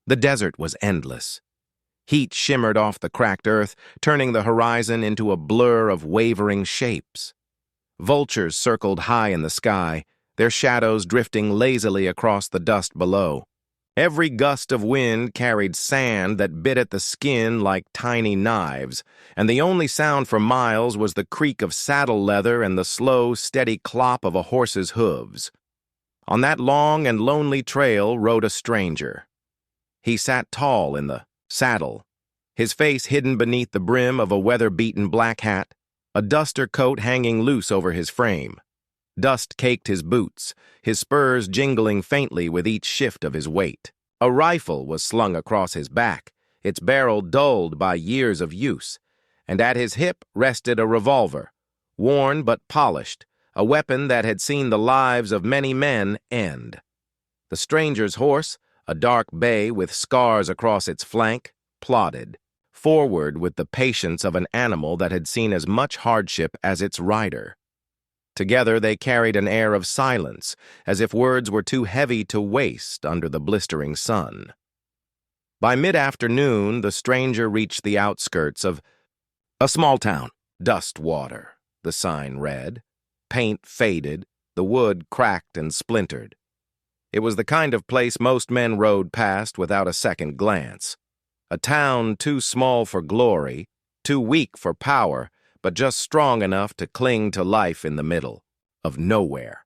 The desert was endless. Heat shimmered off the cracked earth, turning the horizon into a blur of wavering shapes. Vultures circled high in the sky, their shadows drifting lazily across the dust below. Every gust of wind carried sand that bit at the skin like tiny knives, and the only sound for miles was the creak of saddle leather and the slow, steady clop of a horse's hooves. On that long and lonely trail rode a stranger. He sat tall in the saddle, his face hidden beneath the brim of a weather-beaten black hat, a duster coat hanging loose over his frame. Dust caked his boots, his spurs jingling faintly with each shift of his weight. A rifle was slung across his back, its barrel dulled by years of use, and at his hip rested a revolver, worn but polished, a weapon that had seen the lives of many men end. The stranger's horse, a dark bay with scars across its flank, plodded forward with the patience of an animal that had seen as much hardship as its rider. Together they carried an air of silence, as if words were too heavy to waste under the blistering sun. By mid-afternoon, the stranger reached the outskirts of a small town. Dustwater, the sign read. Paint faded, the wood cracked and splintered. It was the kind of place most men rode past without a second glance. A town too small for glory, too weak for power, but just strong enough to cling to life in the middle of nowhere.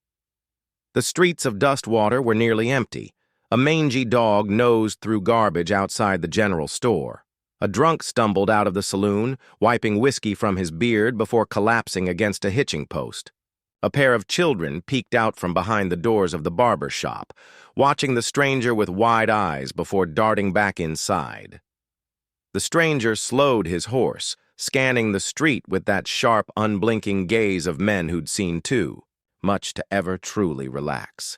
The streets of Dustwater were nearly empty. A mangy dog nosed through garbage outside the general store. A drunk stumbled out of the saloon, wiping whiskey from his beard before collapsing against a hitching post. A pair of children peeked out from behind the doors of the barber shop, watching the stranger with wide eyes before darting back inside. The stranger slowed his horse, scanning the street with that sharp, unblinking gaze of men who'd seen too much to ever truly relax.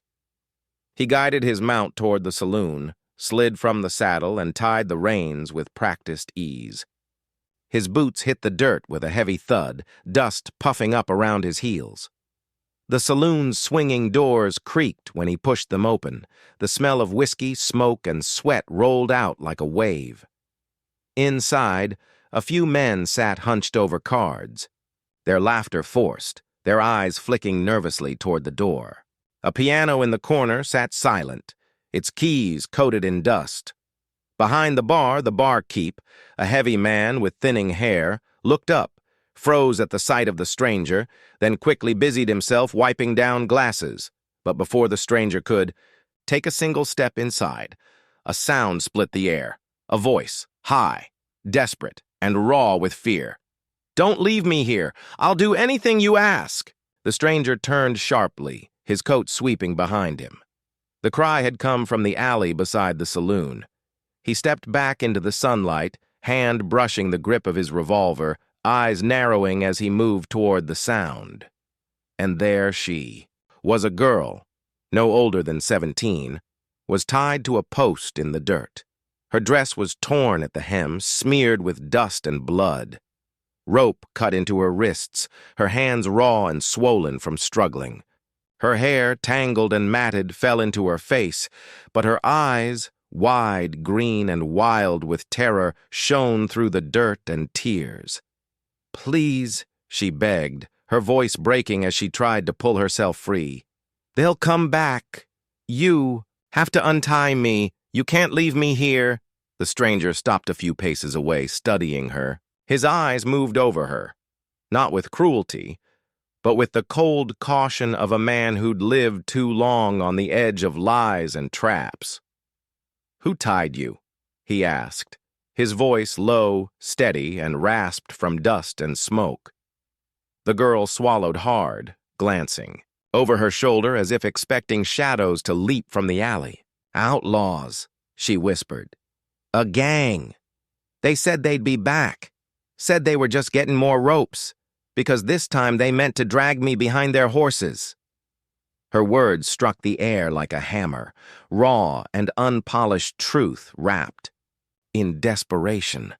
He guided his mount toward the saloon, slid from the saddle, and tied the reins with practiced ease. His boots hit the dirt with a heavy thud, dust puffing up around his heels. The saloon's swinging doors creaked when he pushed them open. The smell of whiskey, smoke, and sweat rolled out like a wave. Inside, a few men sat hunched over cards, their laughter forced, their eyes flicking nervously toward the door. A piano in the corner sat silent, its keys coated in dust. Behind the barkeep, a heavy man with thinning hair, looked up, froze at the sight of the stranger, then quickly busied himself wiping down glasses. But before the stranger could take a single step inside, a sound split the air, a voice, high, desperate, and raw with fear. "Don't leave me here. I'll do anything you ask." The stranger turned sharply, his coat sweeping behind him. The cry had come from the alley beside the saloon. He stepped back into the sunlight, hand brushing the grip of his revolver, eyes narrowing as he moved toward the sound. And there she was, a girl, no older than 17, was tied to a post in the dirt. Her dress was torn at the hem, smeared with dust and blood. Rope cut into her wrists, her hands raw and swollen from struggling. Her hair, tangled and matted, fell into her face, but her eyes, wide, green, and wild with terror, shone through the dirt and tears. "Please," she begged, her voice breaking as she tried to pull herself free. "They'll come back. You have to untie me. You can't leave me here." The stranger stopped a few paces away, studying her. His eyes moved over her, not with cruelty, but with the cold caution of a man who'd lived too long on the edge of lies and traps. "Who tied you?" he asked, his voice low, steady, and rasped from dust and smoke. The girl swallowed hard, glancing over her shoulder as if expecting shadows to leap from the alley. "Outlaws," she whispered. "A gang. They said they'd be back. Said they were just getting more ropes, because this time they meant to drag me behind their horses." Her words struck the air like a hammer, raw and unpolished truth wrapped in desperation.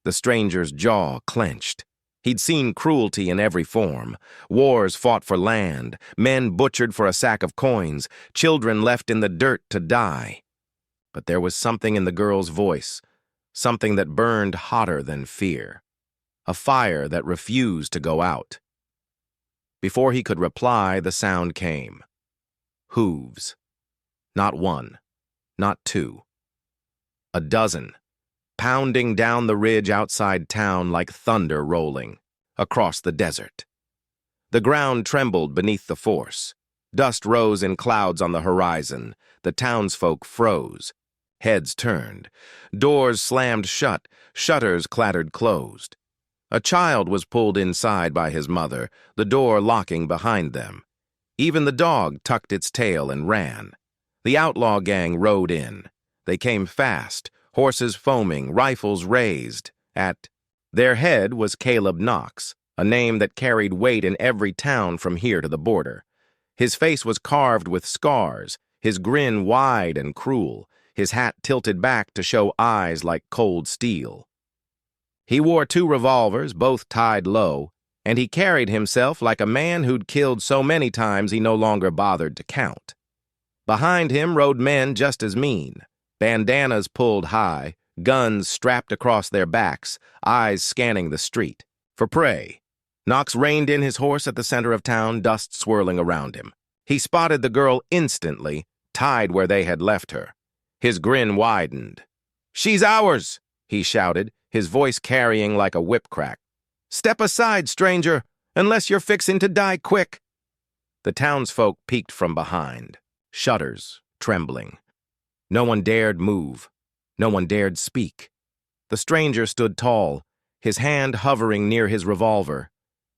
The stranger's jaw clenched. He'd seen cruelty in every form, wars fought for land, men butchered for a sack of coins, children left in the dirt to die. But there was something in the girl's voice, something that burned hotter than fear, a fire that refused to go out. Before he could reply, the sound came. Hooves. Not one, not two. A dozen, pounding down the ridge outside town like thunder rolling across the desert. The ground trembled beneath the force. Dust rose in clouds on the horizon. The townsfolk froze. Heads turned. Doors slammed shut. Shutters clattered closed. A child was pulled inside by his mother, the door locking behind them. Even the dog tucked its tail and ran. The outlaw gang rode in. They came fast, horses foaming, rifles raised. At their head was Caleb Knox, a name that carried weight in every town from here to the border. His face was carved with scars, his grin wide and cruel, his hat tilted back to show eyes like cold steel. He wore 2 revolvers, both tied low, and he carried himself like a man who'd killed so many times he no longer bothered to count. Behind him rode men just as mean, bandanas pulled high, guns strapped across their backs, eyes scanning the street for prey. Knox reined in his horse at the center of town, dust swirling around him. He spotted the girl instantly, tied where they had left her. His grin widened. "She's ours!" he shouted, his voice carrying like a whip crack. "Step aside, stranger, unless you're fixing to die quick." The townsfolk peeked from behind, shutters trembling. No one dared move. No one dared speak. The stranger stood tall, his hand hovering near his revolver.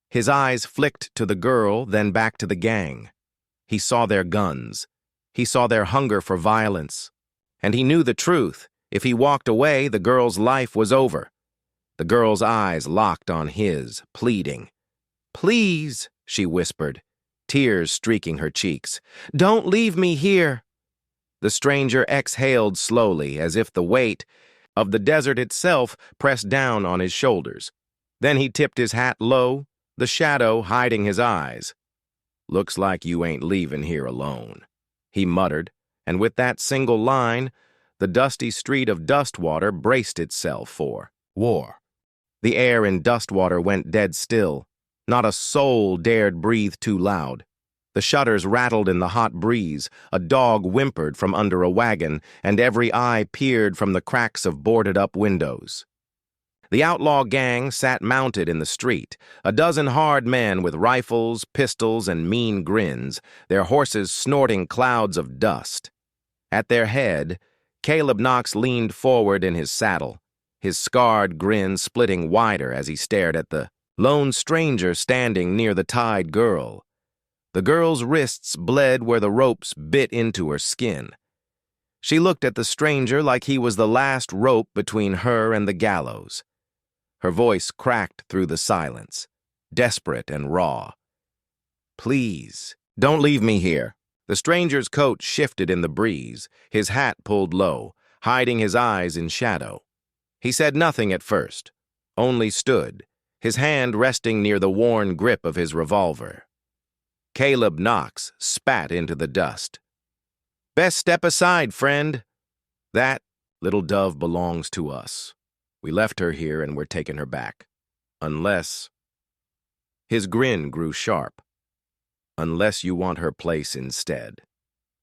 His eyes flicked to the girl, then back to the gang. He saw their guns. He saw their hunger for violence. And he knew the truth. If he walked away, the girl's life was over. The girl's eyes locked on his, pleading. "Please," she whispered, tears streaking her cheeks. "Don't leave me here." The stranger exhaled slowly, as if the weight of the desert itself pressed down on his shoulders. Then he tipped his hat low, the shadow hiding his eyes. "Looks like you ain't leaving here alone," he muttered, and with that single line, the dusty street of Dustwater braced itself for war. The air in Dustwater went dead still. Not a soul dared breathe too loud. The shutters rattled in the hot breeze, a dog whimpered from under a wagon, and every eye peered from the cracks of boarded-up windows. The outlaw gang sat mounted in the street, a dozen hard men with rifles, pistols, and mean grins, their horses snorting clouds of dust. At their head, Caleb Knox leaned forward in his saddle, his scarred grin splitting wider as he stared at the lone stranger standing near the tied girl. The girl's wrists bled where the ropes bit into her skin. She looked at the stranger like he was the last rope between her and the gallows. Her voice cracked through the silence, desperate and raw. "Please, don't leave me here." The stranger's coat shifted in the breeze, his hat pulled low, hiding his eyes in shadow. He said nothing at first, only stood, his hand resting near the worn grip of his revolver. Caleb Knox spat into the dust. "Best step aside, friend. That little dove belongs to us. We left her here and we're taking her back. Unless—" His grin grew sharp. "Unless you want her place instead."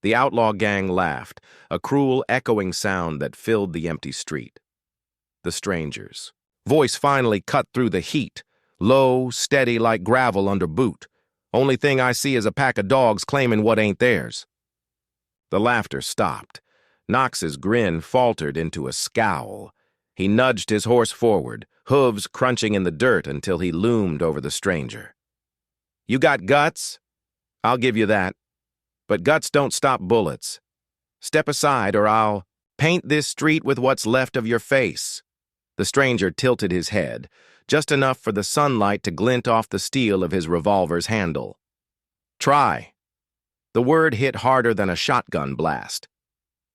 The outlaw gang laughed, a cruel, echoing sound that filled the empty street. The stranger's voice finally cut through the heat, low, steady like gravel under boot. "Only thing I see is a pack of dogs claiming what ain't theirs." The laughter stopped. Knox's grin faltered into a scowl. He nudged his horse forward, hooves crunching in the dirt until he loomed over the stranger. "You got guts? I'll give you that. But guts don't stop bullets. Step aside or I'll paint this street with what's left of your face." The stranger tilted his head, just enough for the sunlight to glint off the steel of his revolver's handle. "Try." The word hit harder than a shotgun blast.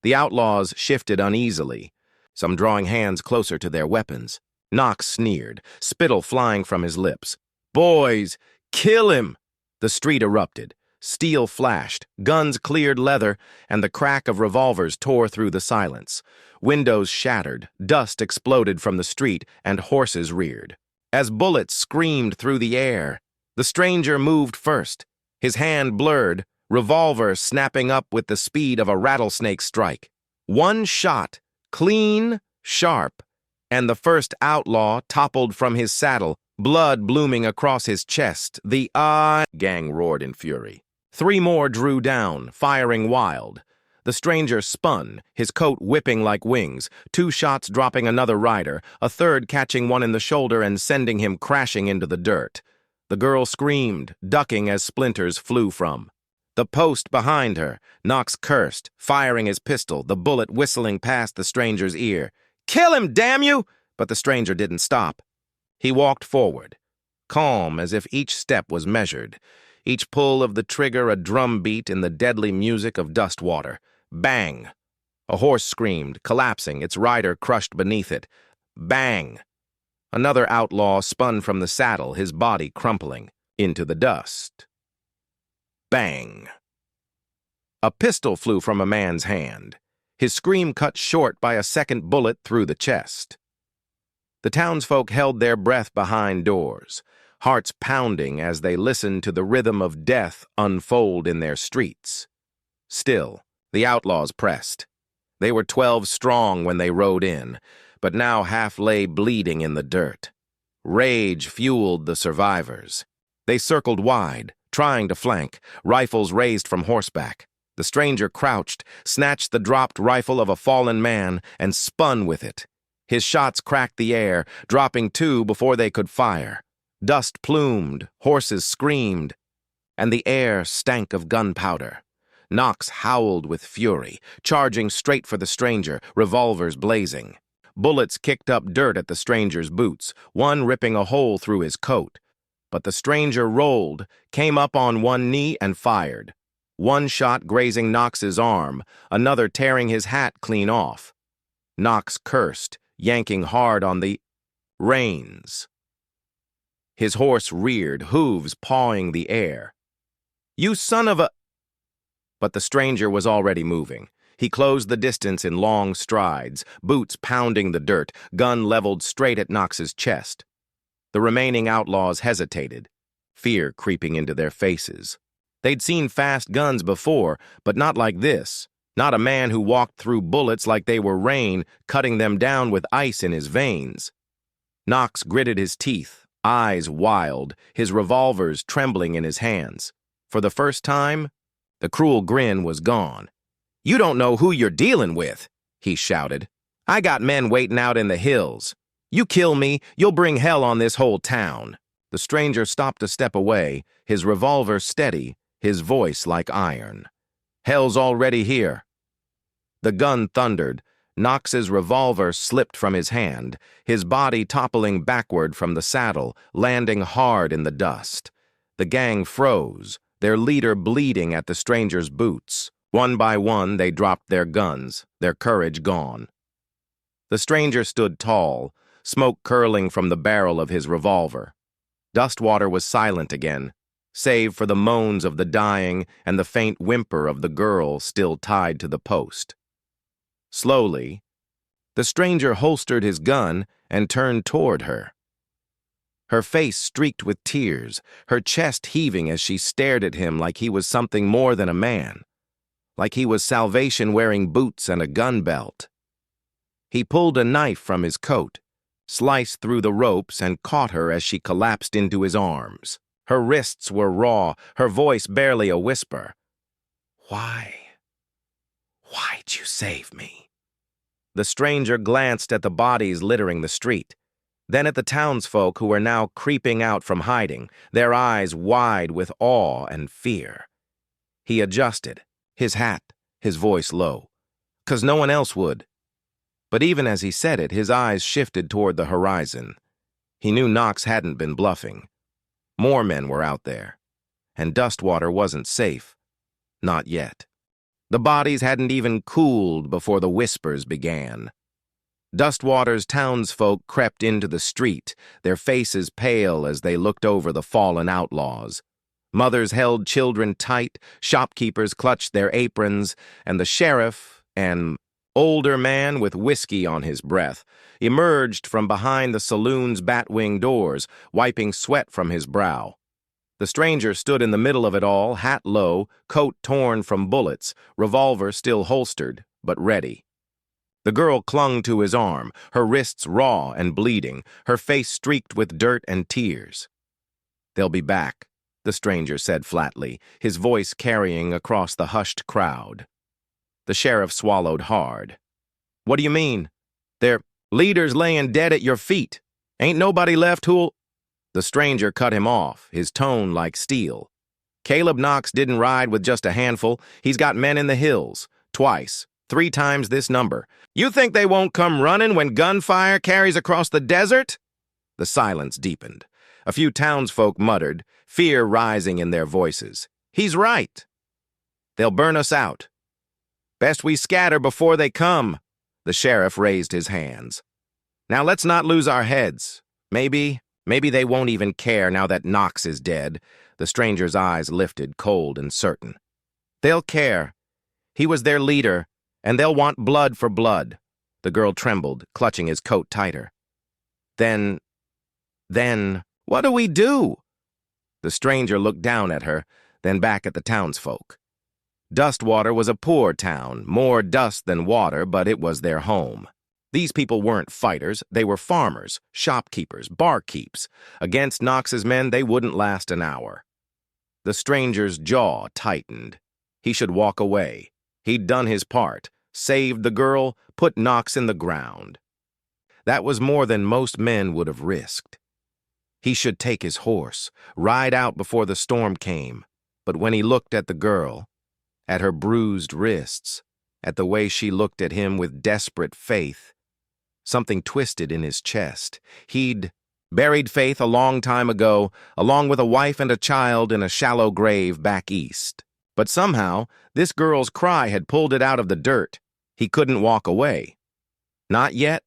The outlaws shifted uneasily, some drawing hands closer to their weapons. Knox sneered, spittle flying from his lips. "Boys, kill him!" The street erupted. Steel flashed, guns cleared leather, and the crack of revolvers tore through the silence. Windows shattered, dust exploded from the street, and horses reared. As bullets screamed through the air, the stranger moved first, his hand blurred, revolver snapping up with the speed of a rattlesnake strike. One shot, clean, sharp, and the first outlaw toppled from his saddle, blood blooming across his chest. The gang roared in fury. 3 more drew down, firing wild. The stranger spun, his coat whipping like wings, 2 shots dropping another rider, a third catching one in the shoulder and sending him crashing into the dirt. The girl screamed, ducking as splinters flew from. The post behind her, Knox cursed, firing his pistol, the bullet whistling past the stranger's ear. "Kill him, damn you!" But the stranger didn't stop. He walked forward, calm as if each step was measured, each pull of the trigger a drumbeat in the deadly music of dust water. Bang! A horse screamed, collapsing, its rider crushed beneath it. Bang! Another outlaw spun from the saddle, his body crumpling into the dust. Bang! A pistol flew from a man's hand, his scream cut short by a second bullet through the chest. The townsfolk held their breath behind doors, hearts pounding as they listened to the rhythm of death unfold in their streets. Still, the outlaws pressed. They were 12 strong when they rode in, but now half lay bleeding in the dirt. Rage fueled the survivors. They circled wide, trying to flank, rifles raised from horseback. The stranger crouched, snatched the dropped rifle of a fallen man, and spun with it. His shots cracked the air, dropping 2 before they could fire. Dust plumed, horses screamed, and the air stank of gunpowder. Knox howled with fury, charging straight for the stranger, revolvers blazing. Bullets kicked up dirt at the stranger's boots, one ripping a hole through his coat. But the stranger rolled, came up on one knee and fired. One shot grazing Knox's arm, another tearing his hat clean off. Knox cursed, yanking hard on the reins. His horse reared, hooves pawing the air. "You son of a—" But the stranger was already moving. He closed the distance in long strides, boots pounding the dirt, gun leveled straight at Knox's chest. The remaining outlaws hesitated, fear creeping into their faces. They'd seen fast guns before, but not like this. Not a man who walked through bullets like they were rain, cutting them down with ice in his veins. Knox gritted his teeth, eyes wild, his revolvers trembling in his hands. For the first time, the cruel grin was gone. "You don't know who you're dealing with," he shouted. "I got men waiting out in the hills. You kill me, you'll bring hell on this whole town." The stranger stopped a step away, his revolver steady, his voice like iron. "Hell's already here." The gun thundered. Knox's revolver slipped from his hand, his body toppling backward from the saddle, landing hard in the dust. The gang froze, their leader bleeding at the stranger's boots. One by one, they dropped their guns, their courage gone. The stranger stood tall, smoke curling from the barrel of his revolver. Dustwater was silent again, save for the moans of the dying and the faint whimper of the girl still tied to the post. Slowly, the stranger holstered his gun and turned toward her. Her face streaked with tears, her chest heaving as she stared at him like he was something more than a man, like he was salvation wearing boots and a gun belt. He pulled a knife from his coat, sliced through the ropes, and caught her as she collapsed into his arms. Her wrists were raw, her voice barely a whisper. Why'd you save me?" The stranger glanced at the bodies littering the street, then at the townsfolk who were now creeping out from hiding, their eyes wide with awe and fear. He adjusted, his hat, his voice low, 'cause no one else would. But even as he said it, his eyes shifted toward the horizon. He knew Knox hadn't been bluffing. More men were out there, and Dustwater wasn't safe. Not yet. The bodies hadn't even cooled before the whispers began. Dustwater's townsfolk crept into the street, their faces pale as they looked over the fallen outlaws. Mothers held children tight, shopkeepers clutched their aprons, and the sheriff, an older man with whiskey on his breath, emerged from behind the saloon's batwing doors, wiping sweat from his brow. The stranger stood in the middle of it all, hat low, coat torn from bullets, revolver still holstered, but ready. The girl clung to his arm, her wrists raw and bleeding, her face streaked with dirt and tears. "They'll be back," the stranger said flatly, his voice carrying across the hushed crowd. The sheriff swallowed hard. "What do you mean? Their leader's laying dead at your feet. Ain't nobody left who'll—" The stranger cut him off, his tone like steel. "Caleb Knox didn't ride with just a handful. He's got men in the hills. Twice. 3 times this number. You think they won't come running when gunfire carries across the desert?" The silence deepened. A few townsfolk muttered, fear rising in their voices. "He's right. They'll burn us out. Best we scatter before they come." The sheriff raised his hands. "Now let's not lose our heads. Maybe they won't even care now that Knox is dead." The stranger's eyes lifted, cold and certain. "They'll care. He was their leader, and they'll want blood for blood." The girl trembled, clutching his coat tighter. Then, what do we do?" The stranger looked down at her, then back at the townsfolk. Dustwater was a poor town, more dust than water, but it was their home. These people weren't fighters, they were farmers, shopkeepers, barkeeps. Against Knox's men, they wouldn't last an hour. The stranger's jaw tightened. He should walk away. He'd done his part, saved the girl, put Knox in the ground. That was more than most men would have risked. He should take his horse, ride out before the storm came. But when he looked at the girl, at her bruised wrists, at the way she looked at him with desperate faith, something twisted in his chest. He'd buried Faith a long time ago, along with a wife and a child in a shallow grave back east. But somehow, this girl's cry had pulled it out of the dirt. He couldn't walk away. "Not yet."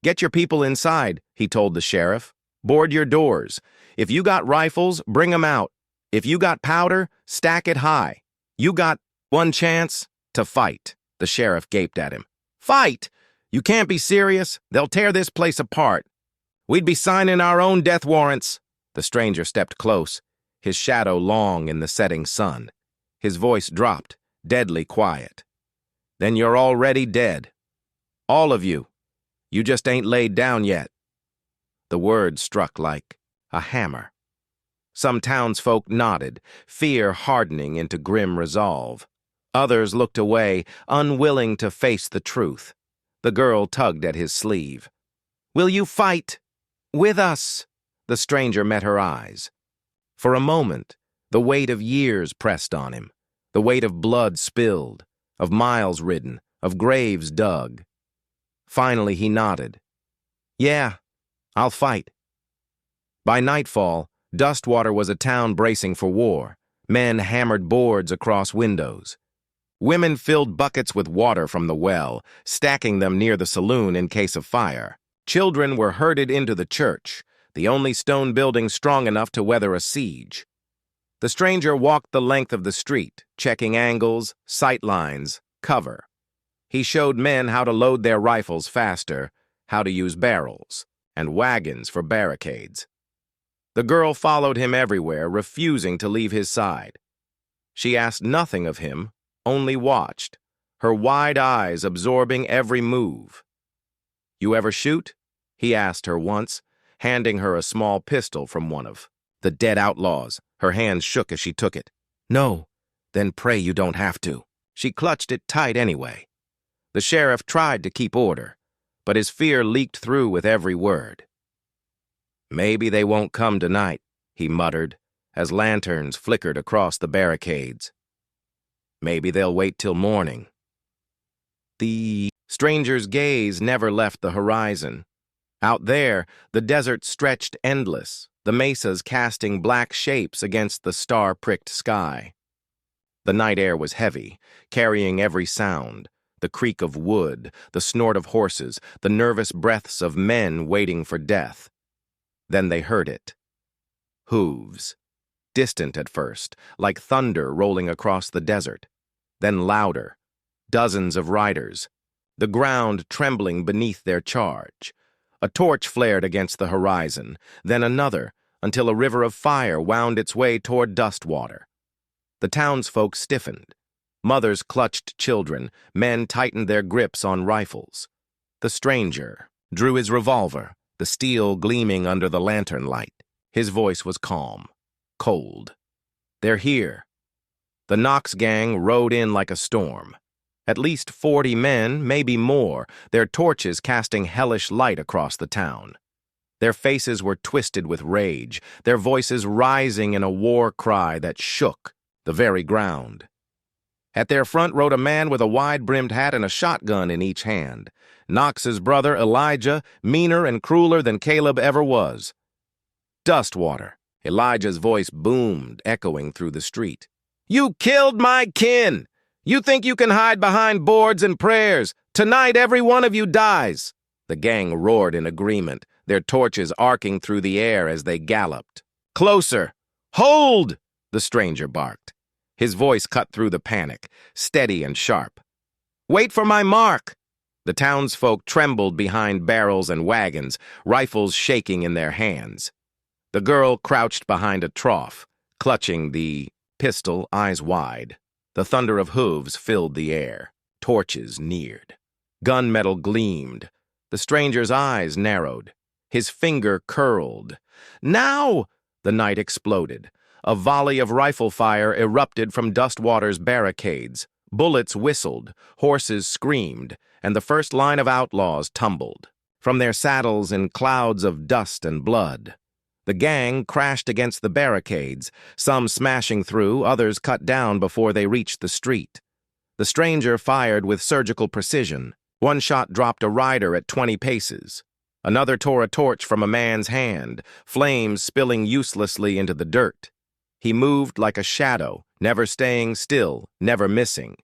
"Get your people inside," he told the sheriff. "Board your doors. If you got rifles, bring 'em out. If you got powder, stack it high. You got one chance to fight." The sheriff gaped at him. "Fight? You can't be serious. They'll tear this place apart. We'd be signing our own death warrants." The stranger stepped close, his shadow long in the setting sun. His voice dropped, deadly quiet. "Then you're already dead. All of you. You just ain't laid down yet." The word struck like a hammer. Some townsfolk nodded, fear hardening into grim resolve. Others looked away, unwilling to face the truth. The girl tugged at his sleeve. "Will you fight with us?" The stranger met her eyes. For a moment, the weight of years pressed on him, the weight of blood spilled, of miles ridden, of graves dug. Finally, he nodded. "Yeah, I'll fight." By nightfall, Dustwater was a town bracing for war. Men hammered boards across windows. Women filled buckets with water from the well, stacking them near the saloon in case of fire. Children were herded into the church, the only stone building strong enough to weather a siege. The stranger walked the length of the street, checking angles, sight lines, cover. He showed men how to load their rifles faster, how to use barrels, and wagons for barricades. The girl followed him everywhere, refusing to leave his side. She asked nothing of him, only watched, her wide eyes absorbing every move. "You ever shoot?" he asked her once, handing her a small pistol from one of the dead outlaws. Her hands shook as she took it. "No." "Then pray you don't have to." She clutched it tight anyway. The sheriff tried to keep order, but his fear leaked through with every word. "Maybe they won't come tonight," he muttered, as lanterns flickered across the barricades. "Maybe they'll wait till morning." The stranger's gaze never left the horizon. Out there, the desert stretched endless, the mesas casting black shapes against the star-pricked sky. The night air was heavy, carrying every sound, the creak of wood, the snort of horses, the nervous breaths of men waiting for death. Then they heard it. Hooves. distant at first, like thunder rolling across the desert. Then louder. Dozens of riders. The ground trembling beneath their charge. A torch flared against the horizon, then another, until a river of fire wound its way toward Dustwater. The townsfolk stiffened. Mothers clutched children, men tightened their grips on rifles. The stranger drew his revolver, the steel gleaming under the lantern light. His voice was calm, cold. "They're here." The Knox gang rode in like a storm. At least 40 men, maybe more, their torches casting hellish light across the town. Their faces were twisted with rage, their voices rising in a war cry that shook the very ground. At their front rode a man with a wide-brimmed hat and a shotgun in each hand. Knox's brother, Elijah, meaner and crueler than Caleb ever was. "Dustwater," Elijah's voice boomed, echoing through the street. "You killed my kin! You think you can hide behind boards and prayers? Tonight every one of you dies!" The gang roared in agreement, their torches arcing through the air as they galloped. "Closer! Hold!" the stranger barked. His voice cut through the panic, steady and sharp. "Wait for my mark!" The townsfolk trembled behind barrels and wagons, rifles shaking in their hands. The girl crouched behind a trough, clutching the pistol, eyes wide. The thunder of hooves filled the air. Torches neared. Gunmetal gleamed. The stranger's eyes narrowed. His finger curled. "Now!" The night exploded. A volley of rifle fire erupted from Dustwater's barricades. Bullets whistled, horses screamed, and the first line of outlaws tumbled from their saddles in clouds of dust and blood. The gang crashed against the barricades, some smashing through, others cut down before they reached the street. The stranger fired with surgical precision. One shot dropped a rider at 20 paces. Another tore a torch from a man's hand, flames spilling uselessly into the dirt. He moved like a shadow, never staying still, never missing.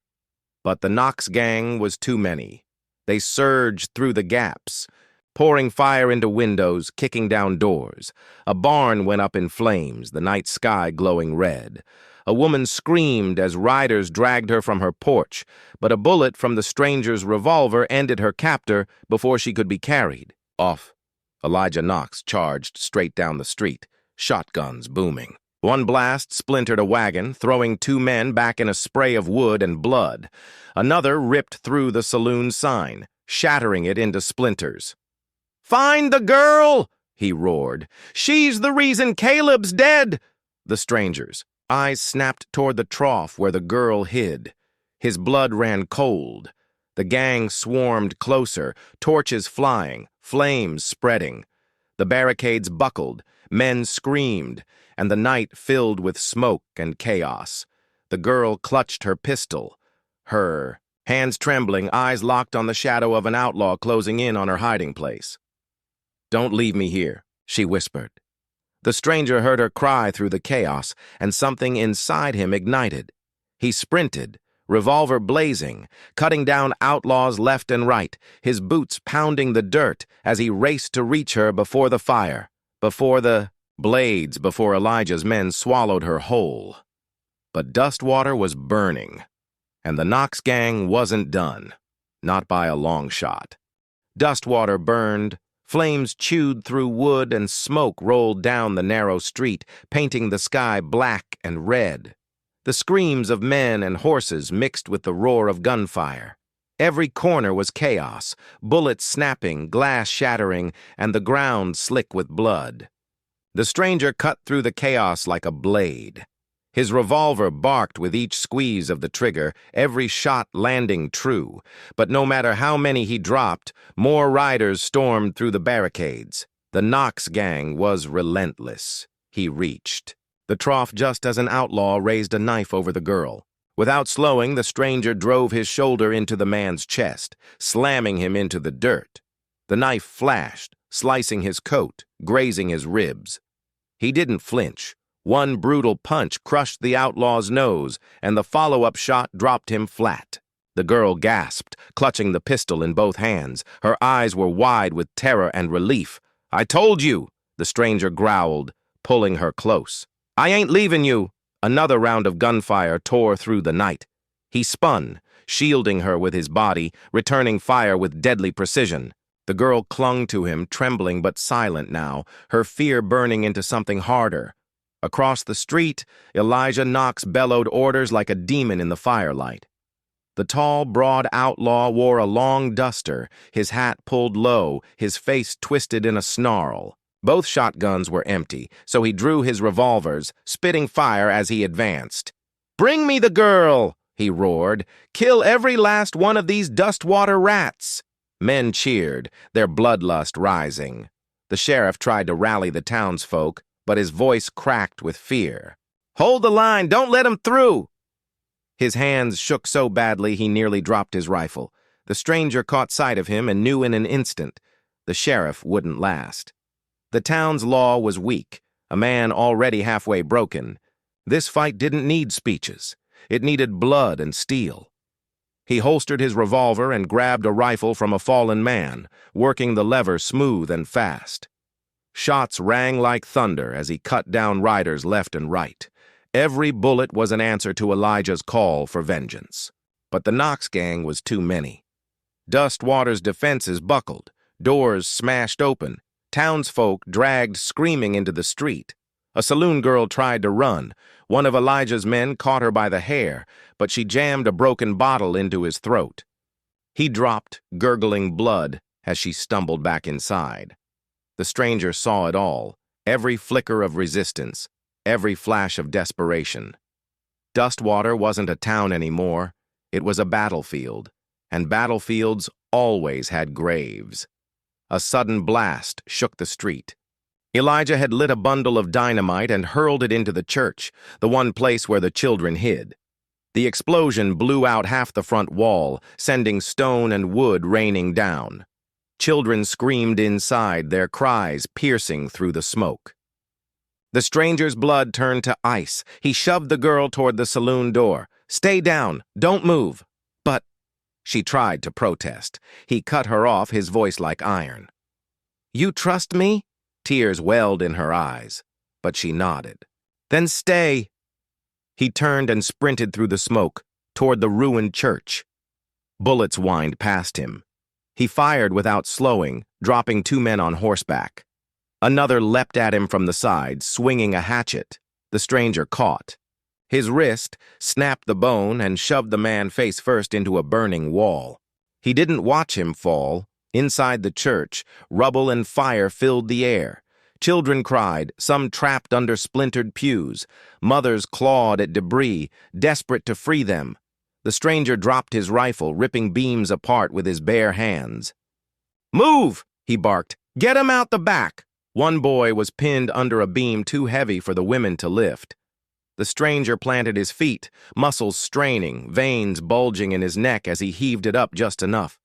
But the Knox gang was too many. They surged through the gaps, pouring fire into windows, kicking down doors. A barn went up in flames, the night sky glowing red. A woman screamed as riders dragged her from her porch, but a bullet from the stranger's revolver ended her captor before she could be carried. Off. Elijah Knox charged straight down the street, shotguns booming. One blast splintered a wagon, throwing 2 men back in a spray of wood and blood. Another ripped through the saloon sign, shattering it into splinters. "Find the girl!" he roared. "She's the reason Caleb's dead!" The stranger's eyes snapped toward the trough where the girl hid. His blood ran cold. The gang swarmed closer, torches flying, flames spreading. The barricades buckled, men screamed, and the night filled with smoke and chaos. The girl clutched her pistol, her hands trembling, eyes locked on the shadow of an outlaw closing in on her hiding place. "Don't leave me here," she whispered. The stranger heard her cry through the chaos, and something inside him ignited. He sprinted, revolver blazing, cutting down outlaws left and right, his boots pounding the dirt as he raced to reach her before the fire, before the blades, before Elijah's men swallowed her whole. But Dustwater was burning, and the Knox gang wasn't done, not by a long shot. Dustwater burned, flames chewed through wood, and smoke rolled down the narrow street, painting the sky black and red. The screams of men and horses mixed with the roar of gunfire. Every corner was chaos, bullets snapping, glass shattering, and the ground slick with blood. The stranger cut through the chaos like a blade. His revolver barked with each squeeze of the trigger, every shot landing true. But no matter how many he dropped, more riders stormed through the barricades. The Knox gang was relentless. He reached the trough just as an outlaw raised a knife over the girl. Without slowing, the stranger drove his shoulder into the man's chest, slamming him into the dirt. The knife flashed, slicing his coat, grazing his ribs. He didn't flinch. One brutal punch crushed the outlaw's nose, and the follow-up shot dropped him flat. The girl gasped, clutching the pistol in both hands. Her eyes were wide with terror and relief. "I told you," the stranger growled, pulling her close. I ain't leaving you. Another round of gunfire tore through the night. He spun, shielding her with his body, returning fire with deadly precision. The girl clung to him, trembling but silent now, her fear burning into something harder. Across the street, Elijah Knox bellowed orders like a demon in the firelight. The tall, broad outlaw wore a long duster, his hat pulled low, his face twisted in a snarl. Both shotguns were empty, so he drew his revolvers, spitting fire as he advanced. "Bring me the girl!" he roared. "Kill every last one of these dustwater rats!" Men cheered, their bloodlust rising. The sheriff tried to rally the townsfolk, but his voice cracked with fear. "Hold the line! Don't let him through!" His hands shook so badly he nearly dropped his rifle. The stranger caught sight of him and knew in an instant. The sheriff wouldn't last. The town's law was weak, a man already halfway broken. This fight didn't need speeches. It needed blood and steel. He holstered his revolver and grabbed a rifle from a fallen man, working the lever smooth and fast. Shots rang like thunder as he cut down riders left and right. Every bullet was an answer to Elijah's call for vengeance. But the Knox gang was too many. Dustwater's defenses buckled, doors smashed open, townsfolk dragged screaming into the street. A saloon girl tried to run. One of Elijah's men caught her by the hair, but she jammed a broken bottle into his throat. He dropped, gurgling blood, as she stumbled back inside. The stranger saw it all, every flicker of resistance, every flash of desperation. Dustwater wasn't a town anymore. It was a battlefield, and battlefields always had graves. A sudden blast shook the street. Elijah had lit a bundle of dynamite and hurled it into the church, the one place where the children hid. The explosion blew out half the front wall, sending stone and wood raining down. Children screamed inside, their cries piercing through the smoke. The stranger's blood turned to ice. He shoved the girl toward the saloon door. "Stay down. Don't move." "But—" She tried to protest. He cut her off, his voice like iron. "You trust me?" Tears welled in her eyes, but she nodded. "Then stay." He turned and sprinted through the smoke, toward the ruined church. Bullets whined past him. He fired without slowing, dropping 2 men on horseback. Another leapt at him from the side, swinging a hatchet. The stranger caught. His wrist snapped the bone and shoved the man face first into a burning wall. He didn't watch him fall. Inside the church, rubble and fire filled the air. Children cried, some trapped under splintered pews. Mothers clawed at debris, desperate to free them. The stranger dropped his rifle, ripping beams apart with his bare hands. "Move!" he barked. "Get him out the back!" One boy was pinned under a beam too heavy for the women to lift. The stranger planted his feet, muscles straining, veins bulging in his neck as he heaved it up just enough.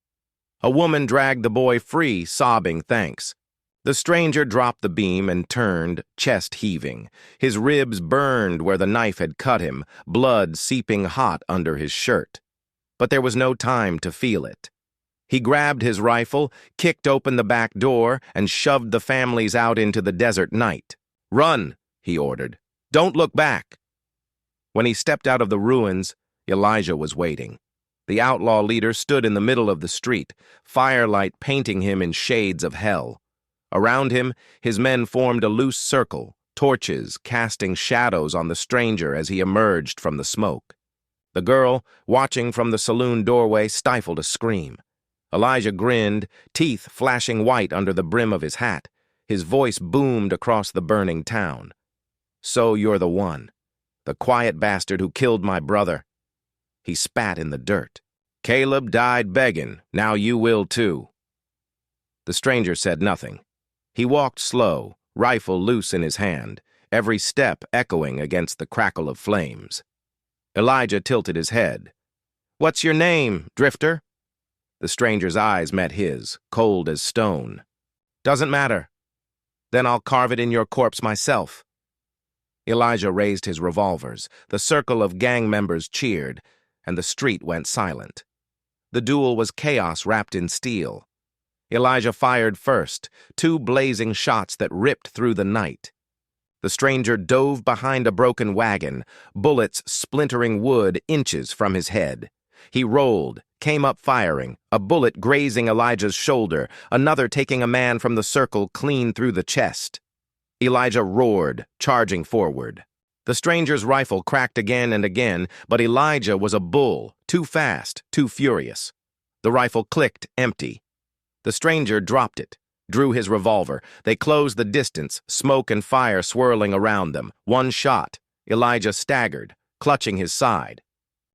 A woman dragged the boy free, sobbing thanks. The stranger dropped the beam and turned, chest heaving. His ribs burned where the knife had cut him, blood seeping hot under his shirt. But there was no time to feel it. He grabbed his rifle, kicked open the back door, and shoved the families out into the desert night. "Run," he ordered. "Don't look back." When he stepped out of the ruins, Elijah was waiting. The outlaw leader stood in the middle of the street, firelight painting him in shades of hell. Around him, his men formed a loose circle, torches casting shadows on the stranger as he emerged from the smoke. The girl, watching from the saloon doorway, stifled a scream. Elijah grinned, teeth flashing white under the brim of his hat. His voice boomed across the burning town. "So you're the one. The quiet bastard who killed my brother." He spat in the dirt. "Caleb died begging. Now you will too." The stranger said nothing. He walked slow, rifle loose in his hand, every step echoing against the crackle of flames. Elijah tilted his head. "What's your name, drifter?" The stranger's eyes met his, cold as stone. "Doesn't matter. Then I'll carve it in your corpse myself." Elijah raised his revolvers. The circle of gang members cheered, and the street went silent. The duel was chaos wrapped in steel. Elijah fired first, 2 blazing shots that ripped through the night. The stranger dove behind a broken wagon, bullets splintering wood inches from his head. He rolled, came up firing, a bullet grazing Elijah's shoulder, another taking a man from the circle clean through the chest. Elijah roared, charging forward. The stranger's rifle cracked again and again, but Elijah was a bull, too fast, too furious. The rifle clicked empty. The stranger dropped it, drew his revolver. They closed the distance, smoke and fire swirling around them. One shot. Elijah staggered, clutching his side.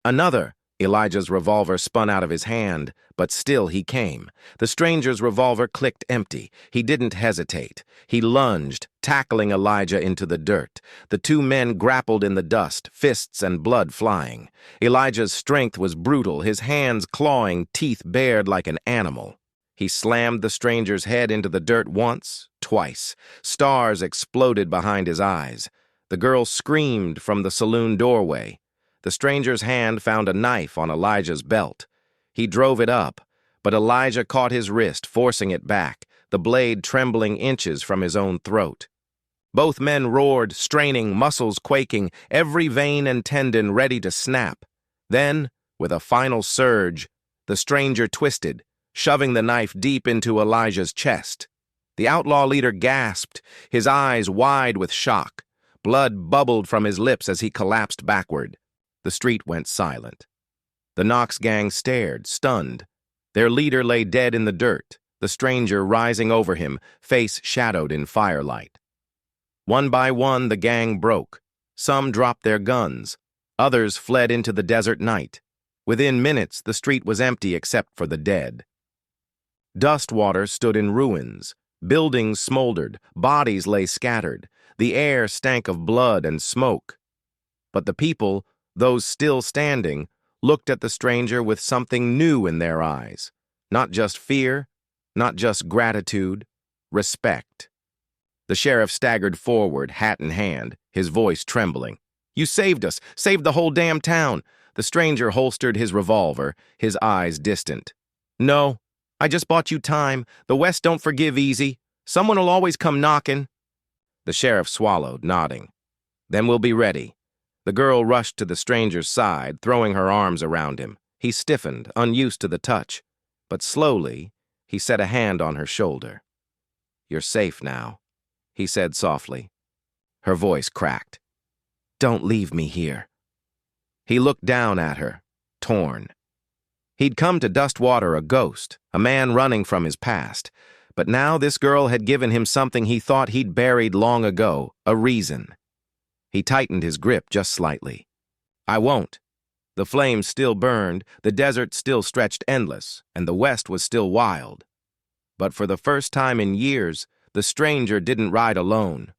Another. Elijah's revolver spun out of his hand, but still he came. The stranger's revolver clicked empty. He didn't hesitate. He lunged, tackling Elijah into the dirt. The two men grappled in the dust, fists and blood flying. Elijah's strength was brutal, his hands clawing, teeth bared like an animal. He slammed the stranger's head into the dirt once, twice. Stars exploded behind his eyes. The girl screamed from the saloon doorway. The stranger's hand found a knife on Elijah's belt. He drove it up, but Elijah caught his wrist, forcing it back, the blade trembling inches from his own throat. Both men roared, straining, muscles quaking, every vein and tendon ready to snap. Then, with a final surge, the stranger twisted, shoving the knife deep into Elijah's chest. The outlaw leader gasped, his eyes wide with shock. Blood bubbled from his lips as he collapsed backward. The street went silent. The Knox gang stared, stunned. Their leader lay dead in the dirt, the stranger rising over him, face shadowed in firelight. One by one, the gang broke. Some dropped their guns. Others fled into the desert night. Within minutes, the street was empty except for the dead. Dustwater stood in ruins. Buildings smoldered. Bodies lay scattered. The air stank of blood and smoke. But the people, those still standing, looked at the stranger with something new in their eyes. Not just fear, not just gratitude, respect. The sheriff staggered forward, hat in hand, his voice trembling. "You saved us, saved the whole damn town." The stranger holstered his revolver, his eyes distant. "No, I just bought you time. The West don't forgive easy. Someone will always come knocking." The sheriff swallowed, nodding. "Then we'll be ready." The girl rushed to the stranger's side, throwing her arms around him. He stiffened, unused to the touch. But slowly, he set a hand on her shoulder. "You're safe now," he said softly. Her voice cracked. "Don't leave me here." He looked down at her, torn. He'd come to Dustwater a ghost, a man running from his past. But now this girl had given him something he thought he'd buried long ago, a reason. He tightened his grip just slightly. "I won't." The flames still burned, the desert still stretched endless, and the West was still wild. But for the first time in years, the stranger didn't ride alone.